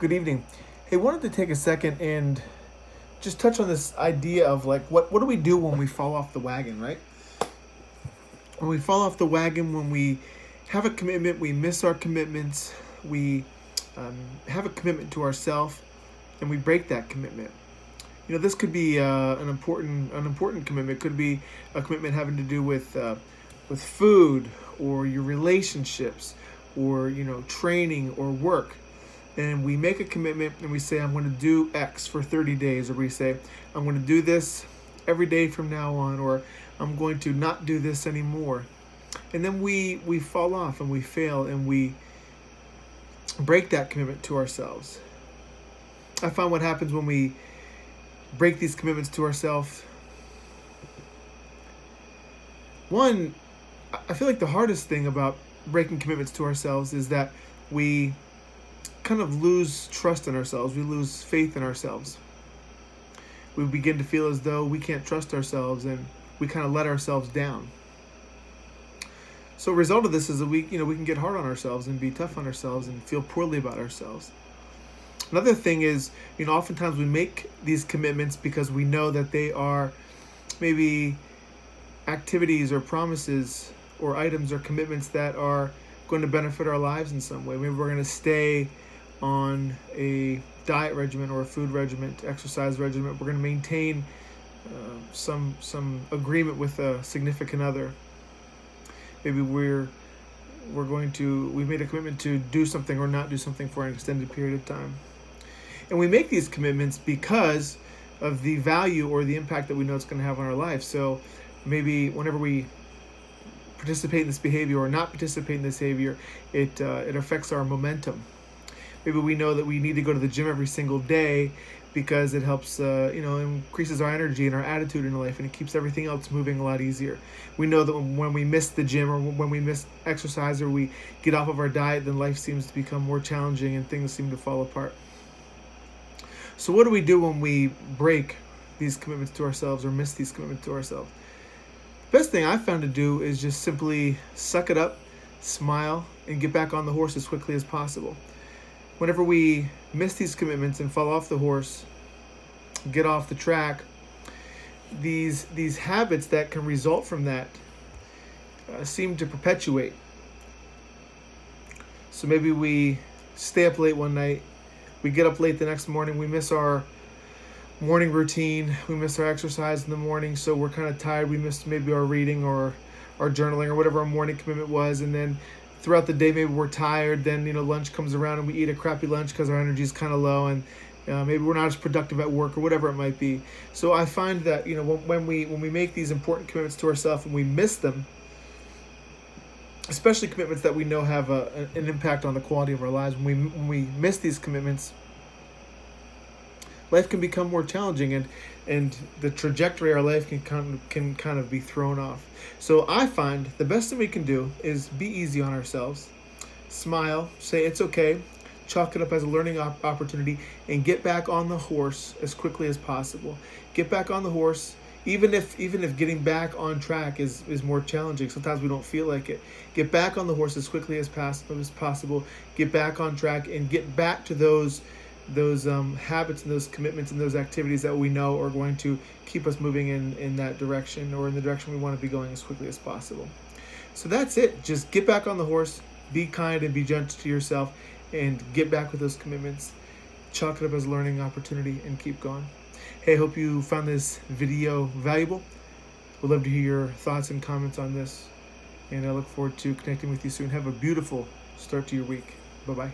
Good evening. Hey, wanted to take a second and just touch on this idea of like what do we do when we fall off the wagon, right? When we fall off the wagon, when we have a commitment, we miss our commitments, we have a commitment to ourselves, and we break that commitment. You know, this could be an important commitment. It could be a commitment having to do with food or your relationships, or training or work. And we make a commitment and we say, I'm going to do X for 30 days, or we say, I'm going to do this every day from now on, or I'm going to not do this anymore. And then we fall off and we fail and we break that commitment to ourselves. I find what happens when we break these commitments to ourselves. One, I feel like the hardest thing about breaking commitments to ourselves is that we kind of lose trust in ourselves. We lose faith in ourselves. We begin to feel as though we can't trust ourselves, and we kind of let ourselves down. So a result of this is that we can get hard on ourselves and be tough on ourselves and feel poorly about ourselves. Another thing is, oftentimes we make these commitments because we know that they are maybe activities or promises or items or commitments that are going to benefit our lives in some way. Maybe we're going to stay on a diet regimen or a food regimen, exercise regimen. We're going to maintain some agreement with a significant other. Maybe we've made a commitment to do something or not do something for an extended period of time. And we make these commitments because of the value or the impact that we know it's going to have on our life. So maybe whenever we participate in this behavior or not participate in this behavior, it affects our momentum. Maybe we know that we need to go to the gym every single day because it helps, increases our energy and our attitude in life, and it keeps everything else moving a lot easier. We know that when we miss the gym or when we miss exercise or we get off of our diet, then life seems to become more challenging and things seem to fall apart. So what do we do when we break these commitments to ourselves or miss these commitments to ourselves? Best thing I've found to do is just simply suck it up, smile, and get back on the horse as quickly as possible. Whenever we miss these commitments and fall off the horse, get off the track, these habits that can result from that seem to perpetuate. So maybe we stay up late one night, we get up late the next morning, we miss our morning routine, we miss our exercise in the morning, so we're kind of tired, we missed maybe our reading or our journaling or whatever our morning commitment was, and then throughout the day maybe we're tired, then lunch comes around and we eat a crappy lunch because our energy is kind of low, and maybe we're not as productive at work or whatever it might be. So I find that when we make these important commitments to ourselves and we miss them, especially commitments that we know have an impact on the quality of our lives, when we miss these commitments, life can become more challenging, and the trajectory of our life can kind of be thrown off. So I find the best thing we can do is be easy on ourselves, smile, say it's okay, chalk it up as a learning opportunity, and get back on the horse as quickly as possible. Get back on the horse, even if getting back on track is more challenging. Sometimes we don't feel like it. Get back on the horse as quickly as possible. Get back on track and get back to those habits and those commitments and those activities that we know are going to keep us moving in that direction, or in the direction we want to be going, as quickly as possible. So that's it. Just get back on the horse, be kind and be gentle to yourself, and get back with those commitments. Chalk it up as a learning opportunity and keep going. Hey, I hope you found this video valuable. We'd love to hear your thoughts and comments on this, and I look forward to connecting with you soon. Have a beautiful start to your week. Bye-bye.